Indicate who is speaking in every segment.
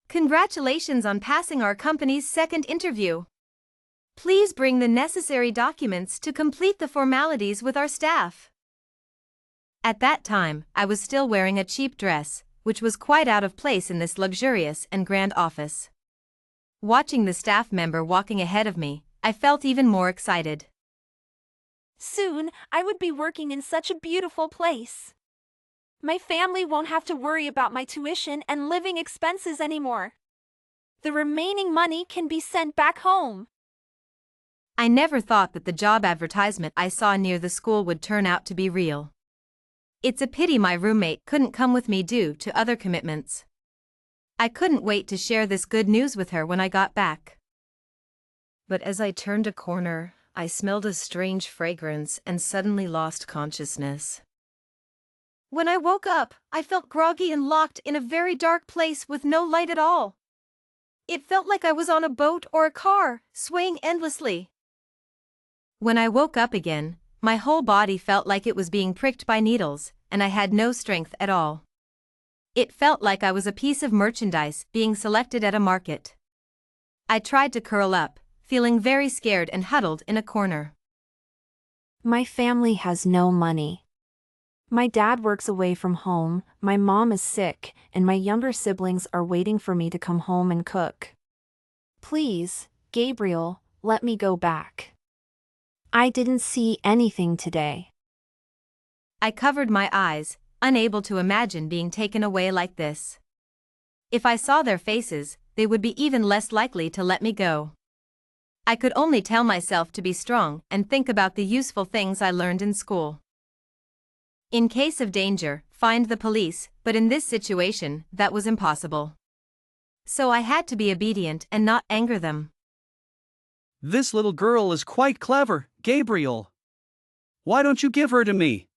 Speaker 1: Congratulations on passing our company's second interview. Please bring the necessary documents to complete the formalities with our staff. At that time, I was still wearing a cheap dress, which was quite out of place in this luxurious and grand office. Watching the staff member walking ahead of me, I felt even more excited.
Speaker 2: Soon, I would be working in such a beautiful place. My family won't have to worry about my tuition and living expenses anymore. The remaining money can be sent back home.
Speaker 1: I never thought that the job advertisement I saw near the school would turn out to be real. It's a pity my roommate couldn't come with me due to other commitments. I couldn't wait to share this good news with her when I got back. But as I turned a corner, I smelled a strange fragrance and suddenly lost consciousness. When I woke up, I felt groggy and locked in a very dark place with no light at all. It felt like I was on a boat or a car, swaying endlessly. When I woke up again, my whole body felt like it was being pricked by needles, and I had no strength at all. It felt like I was a piece of merchandise being selected at a market. I tried to curl up, feeling very scared and huddled in a corner.
Speaker 2: My family has no money. My dad works away from home, my mom is sick, and my younger siblings are waiting for me to come home and cook. Please, Gabriel, let me go back. I didn't see anything today.
Speaker 1: I covered my eyes, unable to imagine being taken away like this. If I saw their faces, they would be even less likely to let me go. I could only tell myself to be strong and think about the useful things I learned in school. In case of danger, find the police, but in this situation, that was impossible. So I had to be obedient and not anger them.
Speaker 3: This little girl is quite clever, Gabriel. Why don't you give her to me?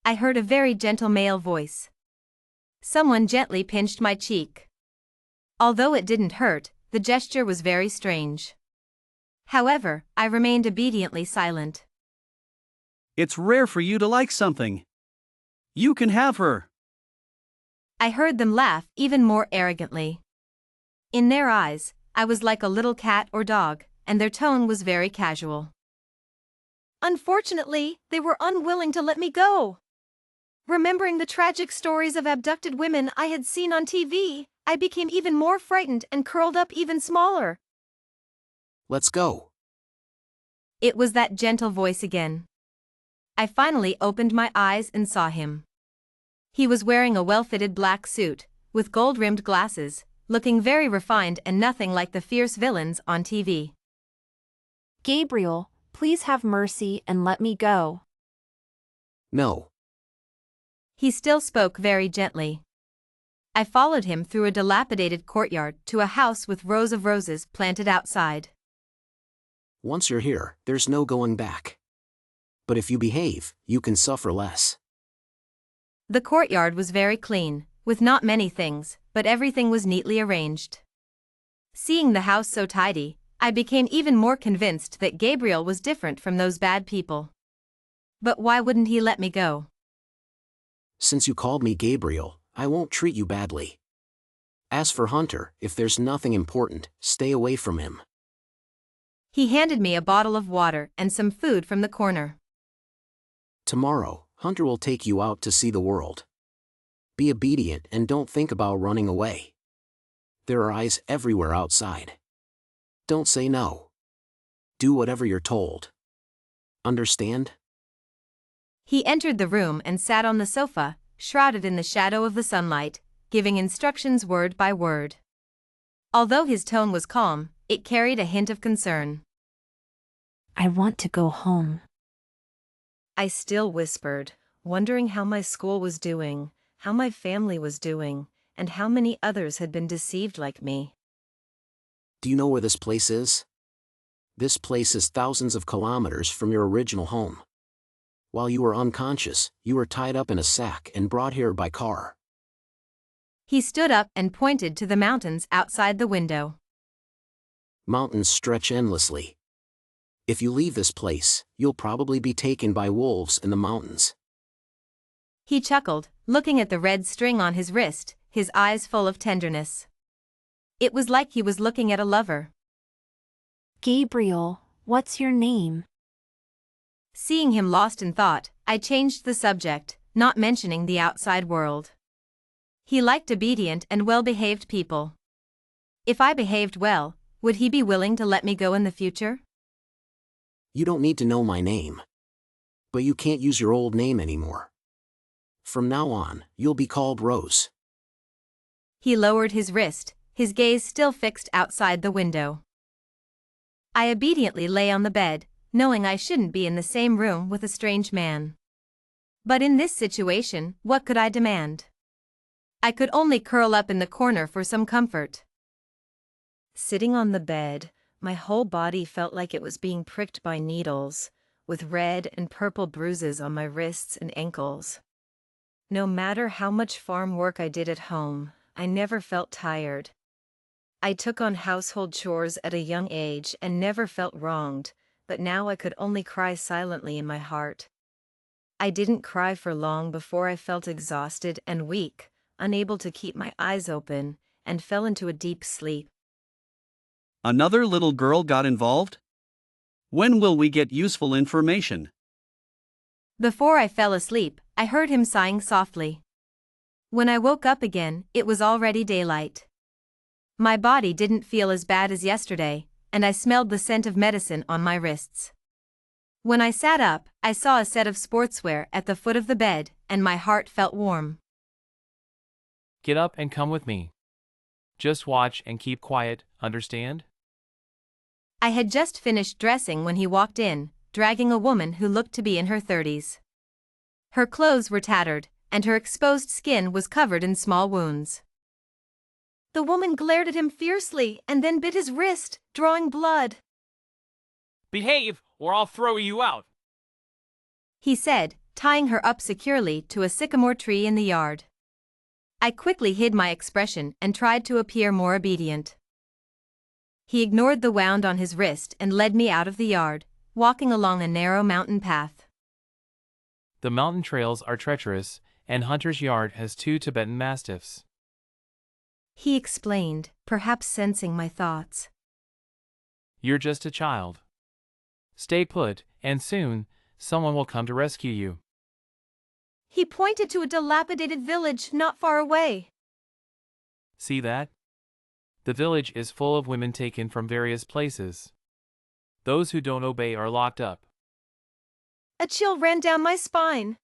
Speaker 1: I heard a very gentle male voice. Someone gently pinched my cheek. Although it didn't hurt, the gesture was very strange. However, I remained obediently silent.
Speaker 3: It's rare for you to like something. You can have her.
Speaker 1: I heard them laugh even more arrogantly. In their eyes, I was like a little cat or dog, and their tone was very casual. Unfortunately, they were unwilling to let me go. Remembering the tragic stories of abducted women I had seen on TV, I became even more frightened and curled up even smaller.
Speaker 4: Let's go.
Speaker 1: It was that gentle voice again. I finally opened my eyes and saw him. He was wearing a well-fitted black suit, with gold-rimmed glasses, looking very refined and nothing like the fierce villains on TV.
Speaker 2: Gabriel, please have mercy and let me go.
Speaker 4: No.
Speaker 1: He still spoke very gently. I followed him through a dilapidated courtyard to a house with rows of roses planted outside.
Speaker 4: Once you're here, there's no going back. But if you behave, you can suffer less.
Speaker 1: The courtyard was very clean, with not many things, but everything was neatly arranged. Seeing the house so tidy, I became even more convinced that Gabriel was different from those bad people. But why wouldn't he let me go?
Speaker 4: Since you called me Gabriel, I won't treat you badly. As for Hunter, if there's nothing important, stay away from him.
Speaker 1: He handed me a bottle of water and some food from the corner.
Speaker 4: Tomorrow, Hunter will take you out to see the world. Be obedient and don't think about running away. There are eyes everywhere outside. Don't say no. Do whatever you're told. Understand?
Speaker 1: He entered the room and sat on the sofa, shrouded in the shadow of the sunlight, giving instructions word by word. Although his tone was calm, it carried a hint of concern.
Speaker 2: I want to go home.
Speaker 1: I still whispered, wondering how my school was doing, how my family was doing, and how many others had been deceived like me.
Speaker 4: Do you know where this place is? This place is thousands of kilometers from your original home. While you were unconscious, you were tied up in a sack and brought here by car.
Speaker 1: He stood up and pointed to the mountains outside the window.
Speaker 4: Mountains stretch endlessly. If you leave this place, you'll probably be taken by wolves in the mountains.
Speaker 1: He chuckled, looking at the red string on his wrist, his eyes full of tenderness. It was like he was looking at a lover.
Speaker 2: Gabriel, what's your name?
Speaker 1: Seeing him lost in thought, I changed the subject, not mentioning the outside world. He liked obedient and well-behaved people. If I behaved well, would he be willing to let me go in the future?
Speaker 4: You don't need to know my name. But you can't use your old name anymore. From now on, you'll be called Rose.
Speaker 1: He lowered his wrist, his gaze still fixed outside the window. I obediently lay on the bed, knowing I shouldn't be in the same room with a strange man. But in this situation, what could I demand? I could only curl up in the corner for some comfort. Sitting on the bed, my whole body felt like it was being pricked by needles, with red and purple bruises on my wrists and ankles. No matter how much farm work I did at home, I never felt tired. I took on household chores at a young age and never felt wronged, but now I could only cry silently in my heart. I didn't cry for long before I felt exhausted and weak, unable to keep my eyes open, and fell into a deep sleep.
Speaker 3: Another little girl got involved? When will we get useful information?
Speaker 1: Before I fell asleep, I heard him sighing softly. When I woke up again, it was already daylight. My body didn't feel as bad as yesterday, and I smelled the scent of medicine on my wrists. When I sat up, I saw a set of sportswear at the foot of the bed, and my heart felt warm.
Speaker 5: Get up and come with me. Just watch and keep quiet, understand?
Speaker 1: I had just finished dressing when he walked in, dragging a woman who looked to be in her 30s. Her clothes were tattered, and her exposed skin was covered in small wounds. The woman glared at him fiercely and then bit his wrist, drawing blood.
Speaker 5: Behave, or I'll throw you out,
Speaker 1: He said, tying her up securely to a sycamore tree in the yard. I quickly hid my expression and tried to appear more obedient. He ignored the wound on his wrist and led me out of the yard, walking along a narrow mountain path.
Speaker 5: The mountain trails are treacherous, and Hunter's yard has 2 Tibetan Mastiffs.
Speaker 1: He explained, perhaps sensing my thoughts.
Speaker 5: You're just a child. Stay put, and soon, someone will come to rescue you.
Speaker 1: He pointed to a dilapidated village not far away.
Speaker 5: See that? The village is full of women taken from various places. Those who don't obey are locked up.
Speaker 1: A chill ran down my spine.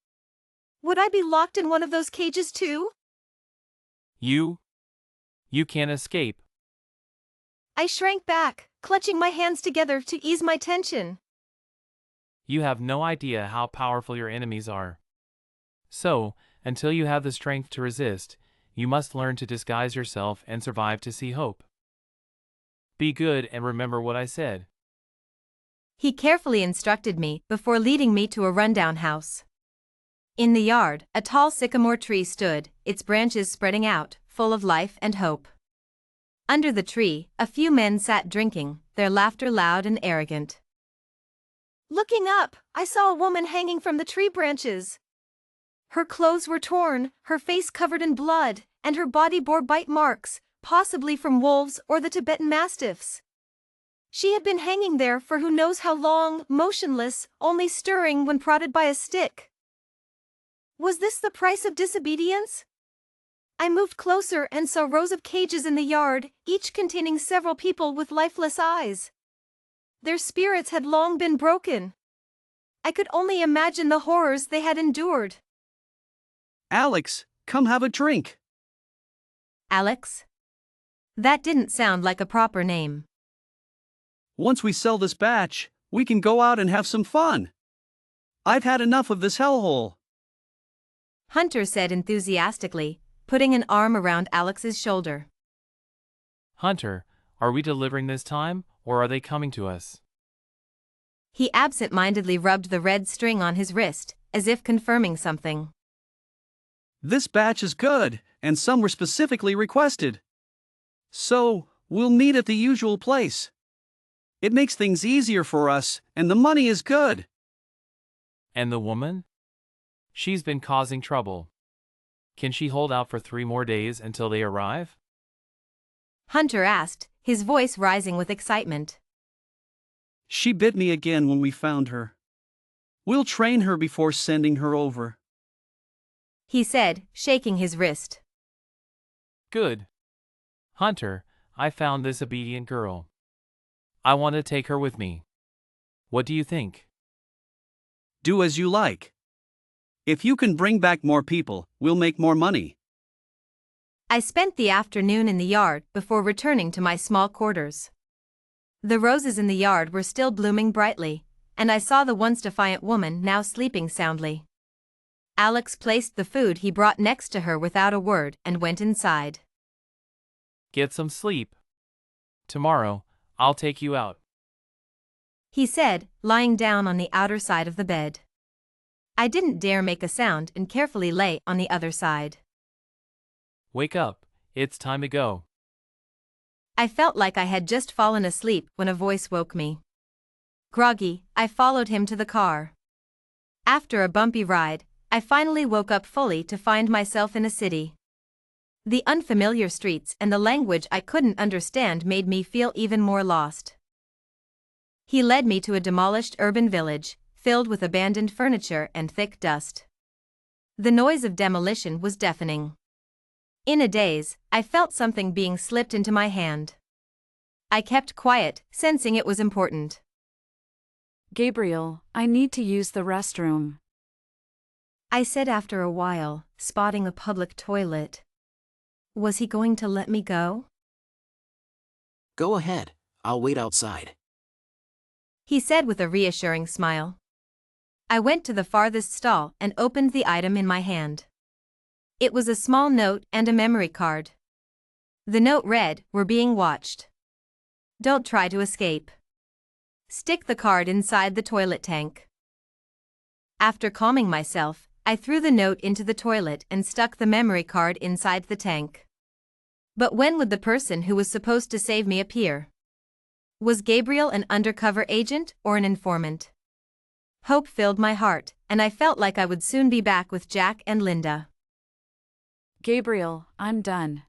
Speaker 1: Would I be locked in one of those cages too?
Speaker 5: You can't escape.
Speaker 1: I shrank back, clutching my hands together to ease my tension.
Speaker 5: You have no idea how powerful your enemies are. So, until you have the strength to resist, you must learn to disguise yourself and survive to see hope. Be good and remember what I said.
Speaker 1: He carefully instructed me before leading me to a rundown house. In the yard, a tall sycamore tree stood, its branches spreading out, full of life and hope. Under the tree, a few men sat drinking, their laughter loud and arrogant. Looking up, I saw a woman hanging from the tree branches. Her clothes were torn, her face covered in blood, and her body bore bite marks, possibly from wolves or the Tibetan Mastiffs. She had been hanging there for who knows how long, motionless, only stirring when prodded by a stick. Was this the price of disobedience? I moved closer and saw rows of cages in the yard, each containing several people with lifeless eyes. Their spirits had long been broken. I could only imagine the horrors they had endured.
Speaker 3: Alex, come have a drink.
Speaker 1: Alex? That didn't sound like a proper name.
Speaker 3: Once we sell this batch, we can go out and have some fun. I've had enough of this hellhole.
Speaker 1: Hunter said enthusiastically, putting an arm around Alex's shoulder.
Speaker 5: Hunter, are we delivering this time, or are they coming to us?
Speaker 1: He absent-mindedly rubbed the red string on his wrist, as if confirming something.
Speaker 3: This batch is good, and some were specifically requested. So, we'll meet at the usual place. It makes things easier for us, and the money is good.
Speaker 5: And the woman? She's been causing trouble. Can she hold out for 3 more days until they arrive?
Speaker 1: Hunter asked, his voice rising with excitement.
Speaker 3: She bit me again when we found her. We'll train her before sending her over,
Speaker 1: He said, shaking his wrist.
Speaker 5: Good. Hunter, I found this obedient girl. I want to take her with me. What do you think?
Speaker 3: Do as you like. If you can bring back more people, we'll make more money.
Speaker 1: I spent the afternoon in the yard before returning to my small quarters. The roses in the yard were still blooming brightly, and I saw the once defiant woman now sleeping soundly. Alex placed the food he brought next to her without a word and went inside.
Speaker 5: Get some sleep. Tomorrow, I'll take you out,
Speaker 1: He said, lying down on the outer side of the bed. I didn't dare make a sound and carefully lay on the other side.
Speaker 5: Wake up, it's time to go.
Speaker 1: I felt like I had just fallen asleep when a voice woke me. Groggy, I followed him to the car. After a bumpy ride, I finally woke up fully to find myself in a city. The unfamiliar streets and the language I couldn't understand made me feel even more lost. He led me to a demolished urban village, filled with abandoned furniture and thick dust. The noise of demolition was deafening. In a daze, I felt something being slipped into my hand. I kept quiet, sensing it was important.
Speaker 6: Gabriel, I need to use the restroom.
Speaker 1: I said after a while, spotting a public toilet. Was he going to let me go?
Speaker 4: Go ahead, I'll wait outside.
Speaker 1: He said with a reassuring smile. I went to the farthest stall and opened the item in my hand. It was a small note and a memory card. The note read, "We're being watched. Don't try to escape. Stick the card inside the toilet tank." After calming myself, I threw the note into the toilet and stuck the memory card inside the tank. But when would the person who was supposed to save me appear? Was Gabriel an undercover agent or an informant? Hope filled my heart, and I felt like I would soon be back with Jack and Linda.
Speaker 6: Gabriel, I'm done.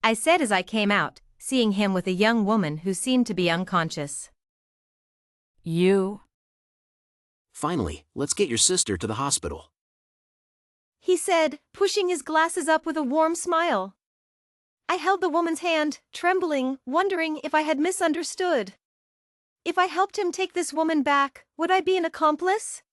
Speaker 1: I said as I came out, seeing him with a young woman who seemed to be unconscious.
Speaker 6: You?
Speaker 4: Finally, let's get your sister to the hospital.
Speaker 1: He said, pushing his glasses up with a warm smile. I held the woman's hand, trembling, wondering if I had misunderstood. If I helped him take this woman back, would I be an accomplice?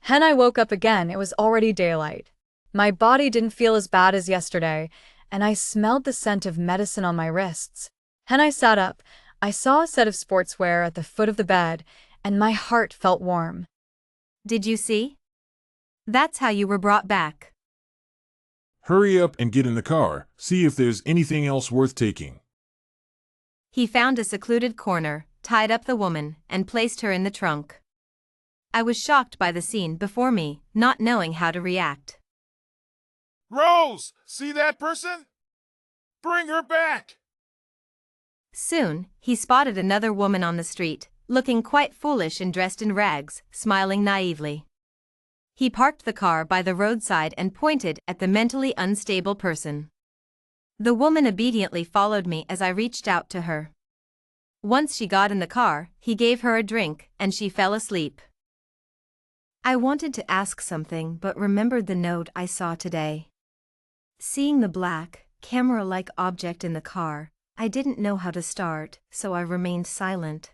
Speaker 7: When I woke up again, it was already daylight. My body didn't feel as bad as yesterday, and I smelled the scent of medicine on my wrists. When I sat up, I saw a set of sportswear at the foot of the bed, and my heart felt warm.
Speaker 1: Did you see? That's how you were brought back.
Speaker 8: Hurry up and get in the car, see if there's anything else worth taking.
Speaker 1: He found a secluded corner, tied up the woman, and placed her in the trunk. I was shocked by the scene before me, not knowing how to react.
Speaker 9: Rose, see that person? Bring her back!
Speaker 1: Soon, he spotted another woman on the street, looking quite foolish and dressed in rags, smiling naively. He parked the car by the roadside and pointed at the mentally unstable person. The woman obediently followed me as I reached out to her. Once she got in the car, he gave her a drink, and she fell asleep. I wanted to ask something but remembered the note I saw today. Seeing the black, camera-like object in the car, I didn't know how to start, so I remained silent.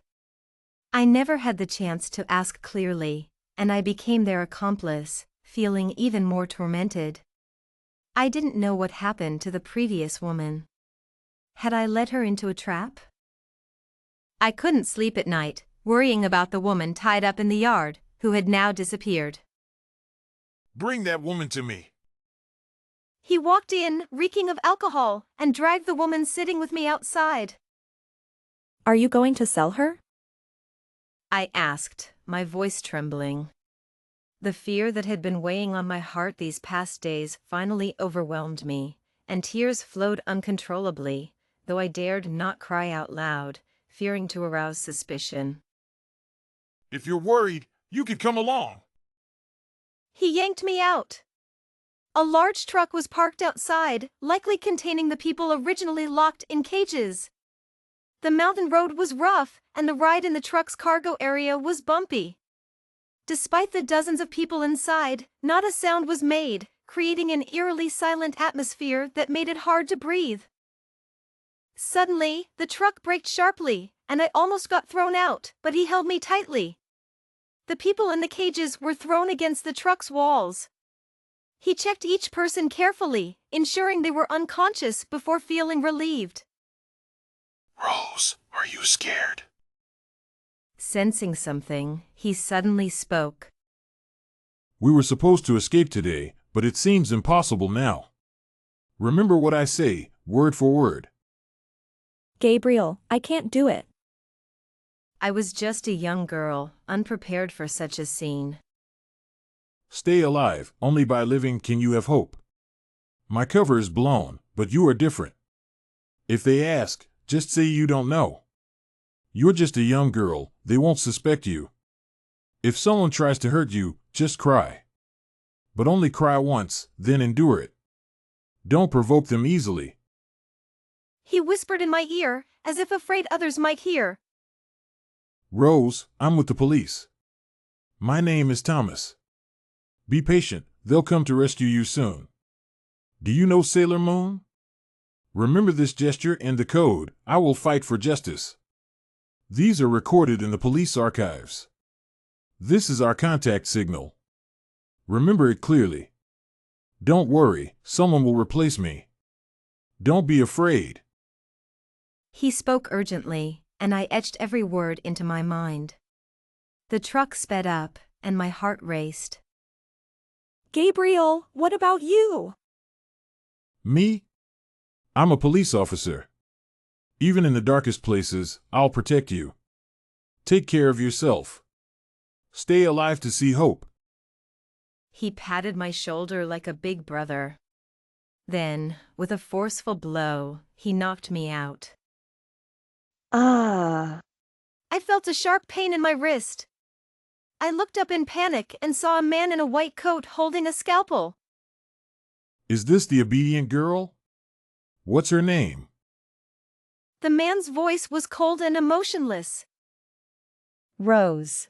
Speaker 1: I never had the chance to ask clearly, and I became their accomplice, feeling even more tormented. I didn't know what happened to the previous woman. Had I led her into a trap? I couldn't sleep at night, worrying about the woman tied up in the yard, who had now disappeared.
Speaker 9: Bring that woman to me.
Speaker 1: He walked in, reeking of alcohol, and dragged the woman sitting with me outside.
Speaker 2: Are you going to sell her?
Speaker 1: I asked, my voice trembling. The fear that had been weighing on my heart these past days finally overwhelmed me, and tears flowed uncontrollably, though I dared not cry out loud, fearing to arouse suspicion.
Speaker 9: If you're worried, you could come along.
Speaker 1: He yanked me out. A large truck was parked outside, likely containing the people originally locked in cages. The mountain road was rough, and the ride in the truck's cargo area was bumpy. Despite the dozens of people inside, not a sound was made, creating an eerily silent atmosphere that made it hard to breathe. Suddenly, the truck braked sharply, and I almost got thrown out, but he held me tightly. The people in the cages were thrown against the truck's walls. He checked each person carefully, ensuring they were unconscious before feeling relieved.
Speaker 9: Rose, are you scared?
Speaker 1: Sensing something, he suddenly spoke.
Speaker 8: We were supposed to escape today, but it seems impossible now. Remember what I say, word for word.
Speaker 2: Gabriel, I can't do it.
Speaker 1: I was just a young girl, unprepared for such a scene.
Speaker 8: Stay alive, only by living can you have hope. My cover is blown, but you are different. If they ask, just say you don't know. You're just a young girl, they won't suspect you. If someone tries to hurt you, just cry. But only cry once, then endure it. Don't provoke them easily.
Speaker 1: He whispered in my ear, as if afraid others might hear.
Speaker 8: Rose, I'm with the police. My name is Thomas. Be patient, they'll come to rescue you soon. Do you know Sailor Moon? Remember this gesture and the code, I will fight for justice. These are recorded in the police archives. This is our contact signal. Remember it clearly. Don't worry, someone will replace me. Don't be afraid.
Speaker 1: He spoke urgently, and I etched every word into my mind. The truck sped up, and my heart raced.
Speaker 2: Gabriel, what about you?
Speaker 8: Me? I'm a police officer. Even in the darkest places, I'll protect you. Take care of yourself. Stay alive to see hope.
Speaker 1: He patted my shoulder like a big brother. Then, with a forceful blow, he knocked me out.
Speaker 2: Ah.
Speaker 1: I felt a sharp pain in my wrist. I looked up in panic and saw a man in a white coat holding a scalpel.
Speaker 8: Is this the obedient girl? What's her name?
Speaker 1: The man's voice was cold and emotionless.
Speaker 2: Rose.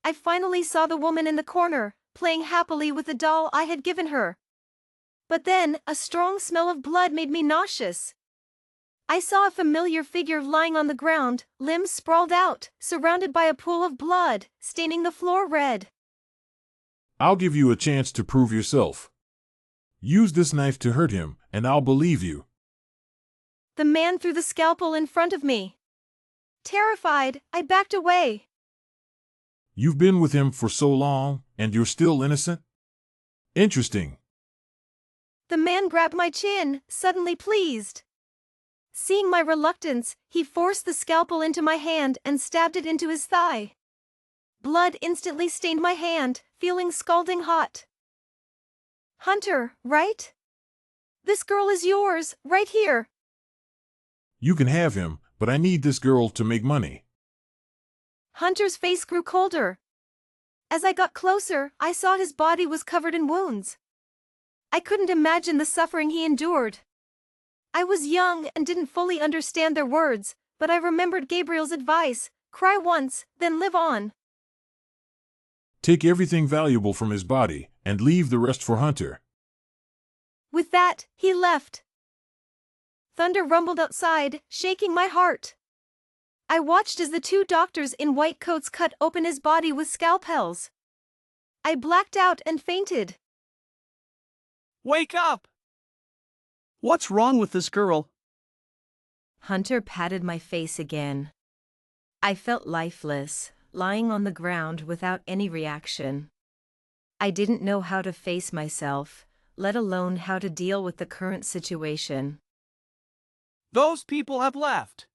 Speaker 1: I finally saw the woman in the corner, playing happily with the doll I had given her. But then, a strong smell of blood made me nauseous. I saw a familiar figure lying on the ground, limbs sprawled out, surrounded by a pool of blood, staining the floor red.
Speaker 8: I'll give you a chance to prove yourself. Use this knife to hurt him, and I'll believe you.
Speaker 1: The man threw the scalpel in front of me. Terrified, I backed away.
Speaker 8: You've been with him for so long, and you're still innocent? Interesting.
Speaker 1: The man grabbed my chin, suddenly pleased. Seeing my reluctance, he forced the scalpel into my hand and stabbed it into his thigh. Blood instantly stained my hand, feeling scalding hot. Hunter, right? This girl is yours, right here.
Speaker 8: You can have him, but I need this girl to make money.
Speaker 1: Hunter's face grew colder. As I got closer, I saw his body was covered in wounds. I couldn't imagine the suffering he endured. I was young and didn't fully understand their words, but I remembered Gabriel's advice, cry once, then live on.
Speaker 8: Take everything valuable from his body, and leave the rest for Hunter.
Speaker 1: With that, he left. Thunder rumbled outside, shaking my heart. I watched as the two doctors in white coats cut open his body with scalpels. I blacked out and fainted.
Speaker 3: Wake up! What's wrong with this girl?
Speaker 1: Hunter patted my face again. I felt lifeless, lying on the ground without any reaction. I didn't know how to face myself, let alone how to deal with the current situation.
Speaker 3: Those people have left.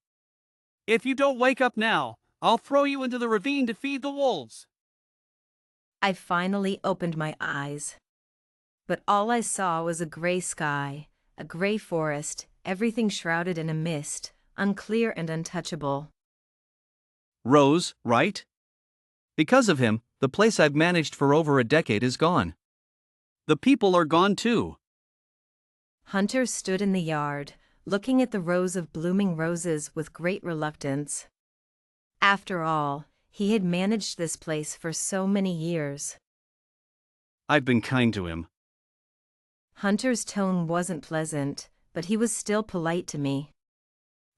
Speaker 3: If you don't wake up now, I'll throw you into the ravine to feed the wolves.
Speaker 1: I finally opened my eyes. But all I saw was a gray sky, a gray forest, everything shrouded in a mist, unclear and untouchable.
Speaker 3: Rose, right? Because of him, the place I've managed for over a decade is gone. The people are gone too.
Speaker 1: Hunter stood in the yard, looking at the rows of blooming roses with great reluctance. After all, he had managed this place for so many years.
Speaker 3: I've been kind to him.
Speaker 1: Hunter's tone wasn't pleasant, but he was still polite to me.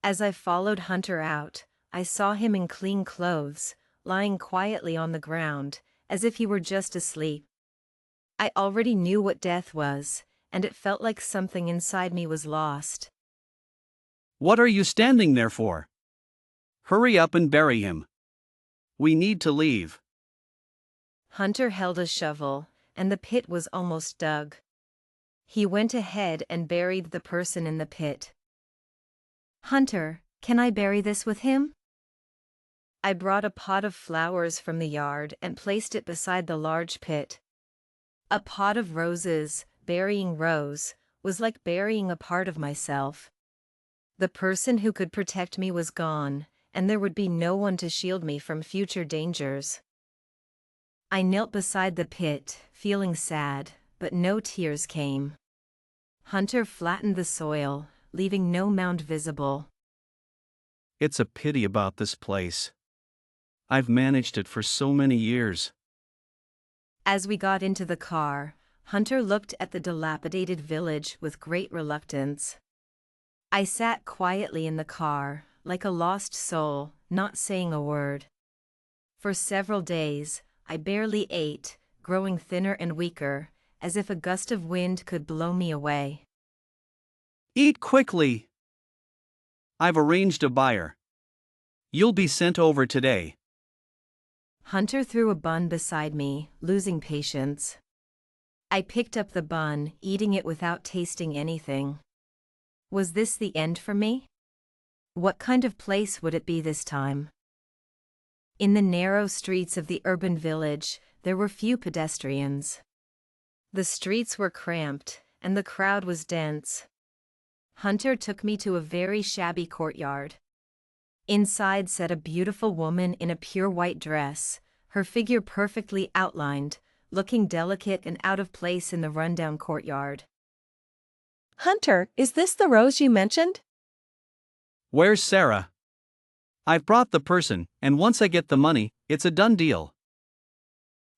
Speaker 1: As I followed Hunter out, I saw him in clean clothes, lying quietly on the ground, as if he were just asleep. I already knew what death was, and it felt like something inside me was lost.
Speaker 3: What are you standing there for? Hurry up and bury him. We need to leave.
Speaker 1: Hunter held a shovel, and the pit was almost dug. He went ahead and buried the person in the pit. Hunter, can I bury this with him? I brought a pot of flowers from the yard and placed it beside the large pit. A pot of roses, burying Rose, was like burying a part of myself. The person who could protect me was gone, and there would be no one to shield me from future dangers. I knelt beside the pit, feeling sad, but no tears came. Hunter flattened the soil, leaving no mound visible.
Speaker 3: It's a pity about this place. I've managed it for so many years.
Speaker 1: As we got into the car, Hunter looked at the dilapidated village with great reluctance. I sat quietly in the car, like a lost soul, not saying a word. For several days, I barely ate, growing thinner and weaker, as if a gust of wind could blow me away.
Speaker 3: Eat quickly. I've arranged a buyer. You'll be sent over today.
Speaker 1: Hunter threw a bun beside me, losing patience. I picked up the bun, eating it without tasting anything. Was this the end for me? What kind of place would it be this time? In the narrow streets of the urban village, there were few pedestrians. The streets were cramped, and the crowd was dense. Hunter took me to a very shabby courtyard. Inside sat a beautiful woman in a pure white dress, her figure perfectly outlined, looking delicate and out of place in the rundown courtyard.
Speaker 10: Hunter, is this the Rose you mentioned?
Speaker 3: Where's Sarah? I've brought the person, and once I get the money, it's a done deal.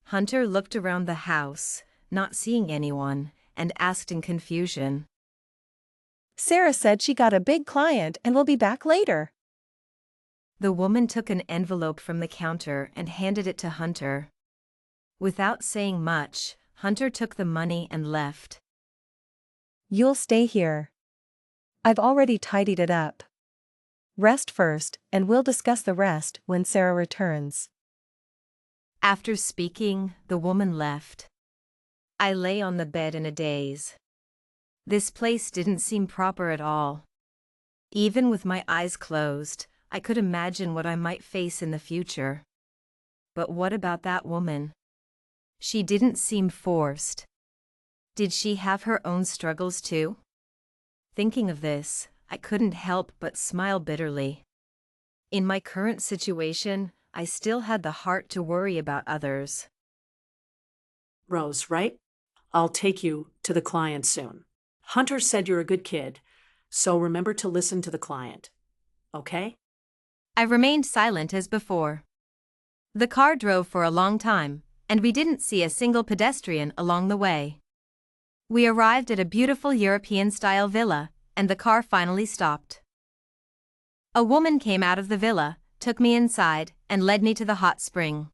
Speaker 1: Hunter looked around the house, not seeing anyone, and asked in confusion.
Speaker 10: Sarah said she got a big client and will be back later.
Speaker 1: The woman took an envelope from the counter and handed it to Hunter. Without saying much, Hunter took the money and left.
Speaker 10: You'll stay here. I've already tidied it up. Rest first, and we'll discuss the rest when Sarah returns.
Speaker 1: After speaking, the woman left. I lay on the bed in a daze. This place didn't seem proper at all. Even with my eyes closed, I could imagine what I might face in the future. But what about that woman? She didn't seem forced. Did she have her own struggles too? Thinking of this, I couldn't help but smile bitterly. In my current situation, I still had the heart to worry about others.
Speaker 11: Rose, right? I'll take you to the client soon. Hunter said you're a good kid, so remember to listen to the client. Okay?
Speaker 1: I remained silent as before. The car drove for a long time, and we didn't see a single pedestrian along the way. We arrived at a beautiful European-style villa, and the car finally stopped. A woman came out of the villa, took me inside, and led me to the hot spring.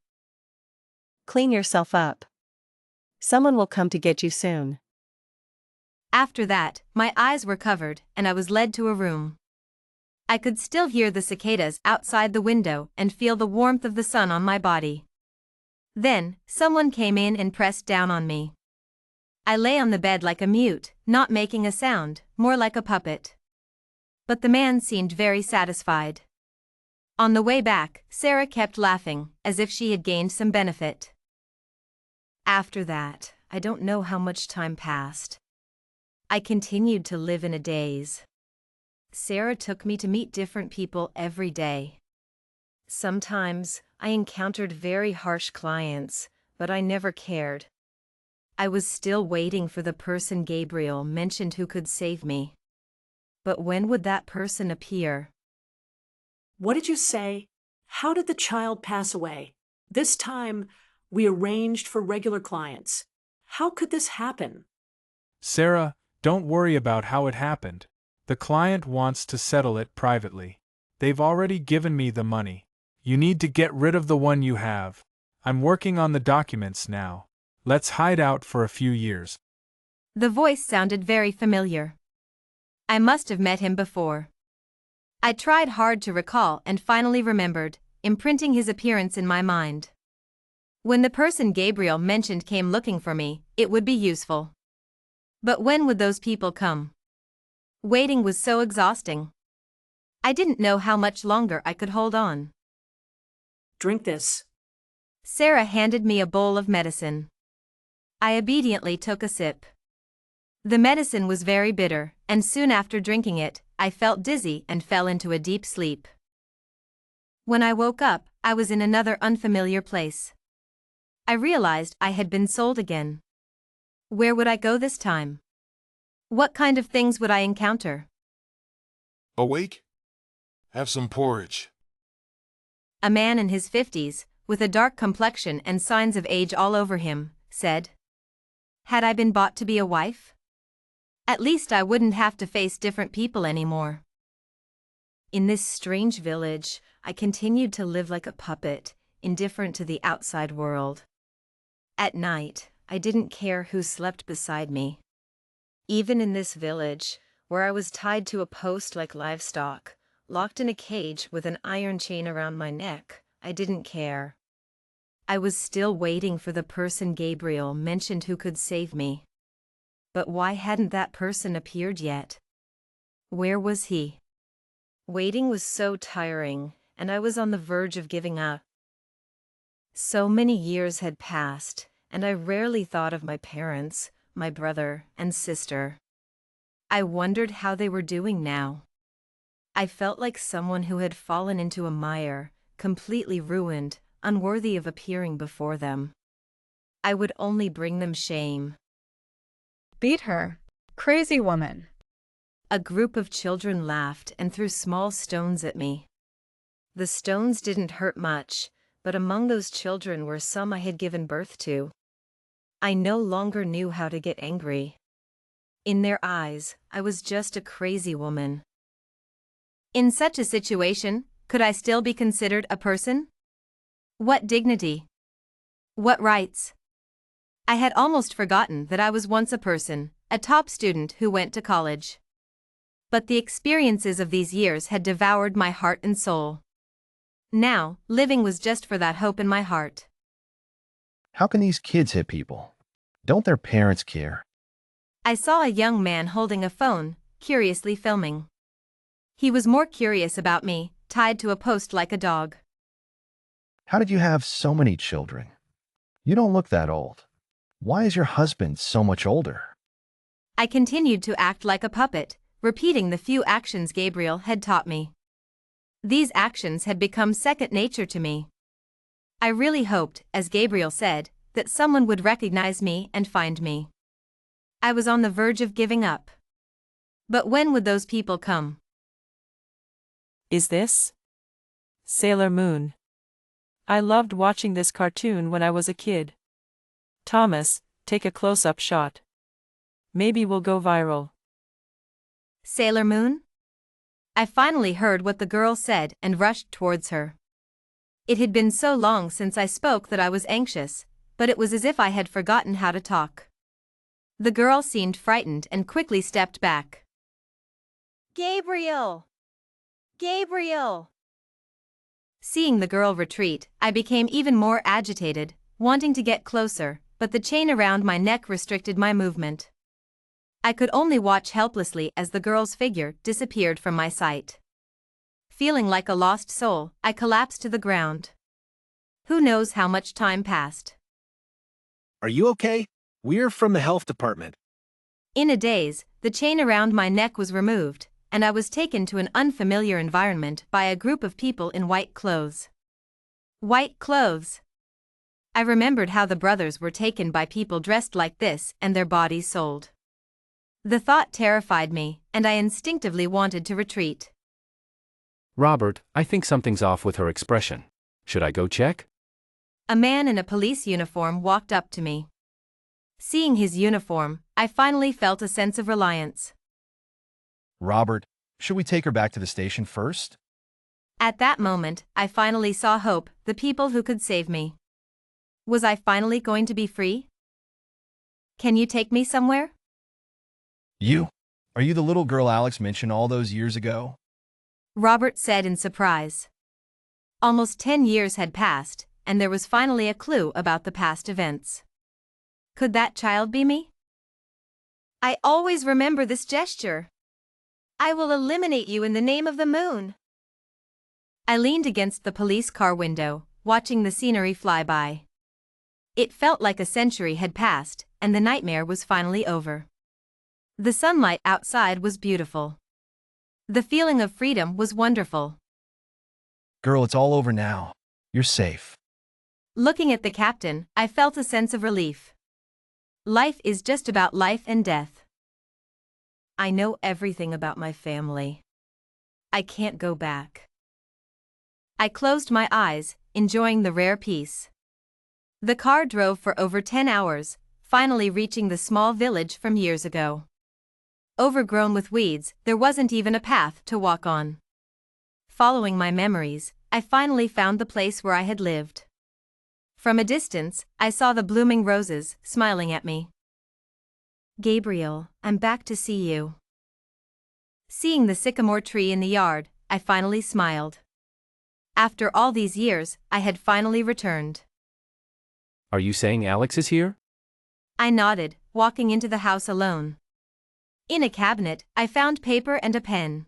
Speaker 10: Clean yourself up. Someone will come to get you soon.
Speaker 1: After that, my eyes were covered, and I was led to a room. I could still hear the cicadas outside the window and feel the warmth of the sun on my body. Then, someone came in and pressed down on me. I lay on the bed like a mute, not making a sound, more like a puppet. But the man seemed very satisfied. On the way back, Sarah kept laughing, as if she had gained some benefit. After that, I don't know how much time passed. I continued to live in a daze. Sarah took me to meet different people every day. Sometimes, I encountered very harsh clients, but I never cared. I was still waiting for the person Gabriel mentioned who could save me. But when would that person appear?
Speaker 11: What did you say? How did the child pass away? This time, we arranged for regular clients. How could this happen?
Speaker 12: Sarah, don't worry about how it happened. The client wants to settle it privately. They've already given me the money. You need to get rid of the one you have. I'm working on the documents now. Let's hide out for a few years.
Speaker 1: The voice sounded very familiar. I must have met him before. I tried hard to recall and finally remembered, imprinting his appearance in my mind. When the person Gabriel mentioned came looking for me, it would be useful. But when would those people come? Waiting was so exhausting. I didn't know how much longer I could hold on.
Speaker 11: Drink this.
Speaker 1: Sarah handed me a bowl of medicine. I obediently took a sip. The medicine was very bitter, and soon after drinking it, I felt dizzy and fell into a deep sleep. When I woke up, I was in another unfamiliar place. I realized I had been sold again. Where would I go this time? What kind of things would I encounter?
Speaker 9: Awake? Have some porridge.
Speaker 1: A man in his 50s, with a dark complexion and signs of age all over him, said. Had I been bought to be a wife? At least I wouldn't have to face different people anymore. In this strange village, I continued to live like a puppet, indifferent to the outside world. At night, I didn't care who slept beside me. Even in this village, where I was tied to a post like livestock, locked in a cage with an iron chain around my neck, I didn't care. I was still waiting for the person Gabriel mentioned who could save me. But why hadn't that person appeared yet? Where was he? Waiting was so tiring, and I was on the verge of giving up. So many years had passed, and I rarely thought of my parents, my brother and sister. I wondered how they were doing now. I felt like someone who had fallen into a mire, completely ruined, unworthy of appearing before them. I would only bring them shame.
Speaker 7: Beat her. Crazy woman.
Speaker 1: A group of children laughed and threw small stones at me. The stones didn't hurt much, but among those children were some I had given birth to. I no longer knew how to get angry. In their eyes, I was just a crazy woman. In such a situation, could I still be considered a person? What dignity? What rights? I had almost forgotten that I was once a person, a top student who went to college. But the experiences of these years had devoured my heart and soul. Now, living was just for that hope in my heart.
Speaker 13: How can these kids hit people? Don't their parents care?
Speaker 1: I saw a young man holding a phone, curiously filming. He was more curious about me, tied to a post like a dog.
Speaker 13: How did you have so many children? You don't look that old. Why is your husband so much older?
Speaker 1: I continued to act like a puppet, repeating the few actions Gabriel had taught me. These actions had become second nature to me. I really hoped, as Gabriel said, that someone would recognize me and find me. I was on the verge of giving up. But when would those people come?
Speaker 14: Is this Sailor Moon? I loved watching this cartoon when I was a kid. Thomas, take a close-up shot. Maybe we'll go viral.
Speaker 1: Sailor Moon? I finally heard what the girl said and rushed towards her. It had been so long since I spoke that I was anxious, but it was as if I had forgotten how to talk. The girl seemed frightened and quickly stepped back. Gabriel! Gabriel! Seeing the girl retreat, I became even more agitated, wanting to get closer, but the chain around my neck restricted my movement. I could only watch helplessly as the girl's figure disappeared from my sight. Feeling like a lost soul, I collapsed to the ground. Who knows how much time passed?
Speaker 15: Are you okay? We're from the health department.
Speaker 1: In a daze, the chain around my neck was removed, and I was taken to an unfamiliar environment by a group of people in white clothes. White clothes. I remembered how the brothers were taken by people dressed like this and their bodies sold. The thought terrified me, and I instinctively wanted to retreat.
Speaker 16: Robert, I think something's off with her expression. Should I go check?
Speaker 1: A man in a police uniform walked up to me. Seeing his uniform, I finally felt a sense of reliance.
Speaker 13: Robert, should we take her back to the station first?
Speaker 1: At that moment, I finally saw hope, the people who could save me. Was I finally going to be free? Can you take me somewhere?
Speaker 13: You? Are you the little girl Alex mentioned all those years ago?
Speaker 1: Robert said in surprise. Almost 10 years had passed, and there was finally a clue about the past events. Could that child be me? I always remember this gesture. I will eliminate you in the name of the moon. I leaned against the police car window, watching the scenery fly by. It felt like a century had passed, and the nightmare was finally over. The sunlight outside was beautiful. The feeling of freedom was wonderful.
Speaker 13: Girl, it's all over now. You're safe.
Speaker 1: Looking at the captain, I felt a sense of relief. Life is just about life and death. I know everything about my family. I can't go back. I closed my eyes, enjoying the rare peace. The car drove for over 10 hours, finally reaching the small village from years ago. Overgrown with weeds, there wasn't even a path to walk on. Following my memories, I finally found the place where I had lived. From a distance, I saw the blooming roses, smiling at me. Gabriel, I'm back to see you. Seeing the sycamore tree in the yard, I finally smiled. After all these years, I had finally returned.
Speaker 16: Are you saying Alex is here?
Speaker 1: I nodded, walking into the house alone. In a cabinet, I found paper and a pen.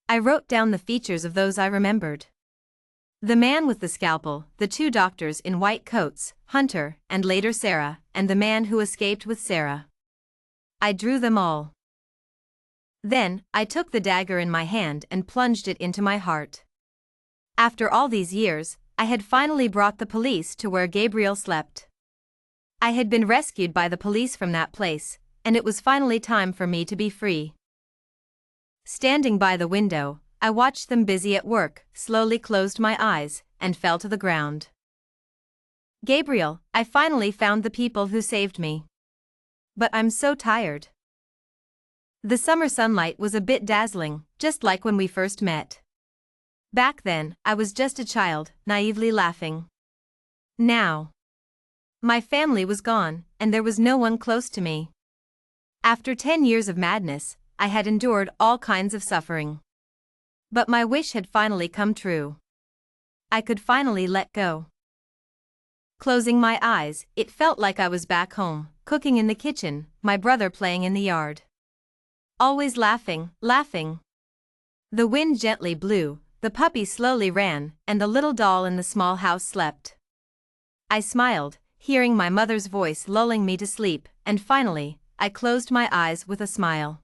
Speaker 1: I wrote down the features of those I remembered. The man with the scalpel, the two doctors in white coats, Hunter, and later Sarah, and the man who escaped with Sarah. I drew them all. Then, I took the dagger in my hand and plunged it into my heart. After all these years, I had finally brought the police to where Gabriel slept. I had been rescued by the police from that place, and it was finally time for me to be free. Standing by the window, I watched them busy at work, slowly closed my eyes, and fell to the ground. Gabriel, I finally found the people who saved me. But I'm so tired. The summer sunlight was a bit dazzling, just like when we first met. Back then, I was just a child, naively laughing. Now, my family was gone, and there was no one close to me. After 10 years of madness, I had endured all kinds of suffering. But my wish had finally come true. I could finally let go. Closing my eyes, it felt like I was back home, cooking in the kitchen, my brother playing in the yard. Always laughing, laughing. The wind gently blew, the puppy slowly ran, and the little doll in the small house slept. I smiled, hearing my mother's voice lulling me to sleep, and finally, I closed my eyes with a smile.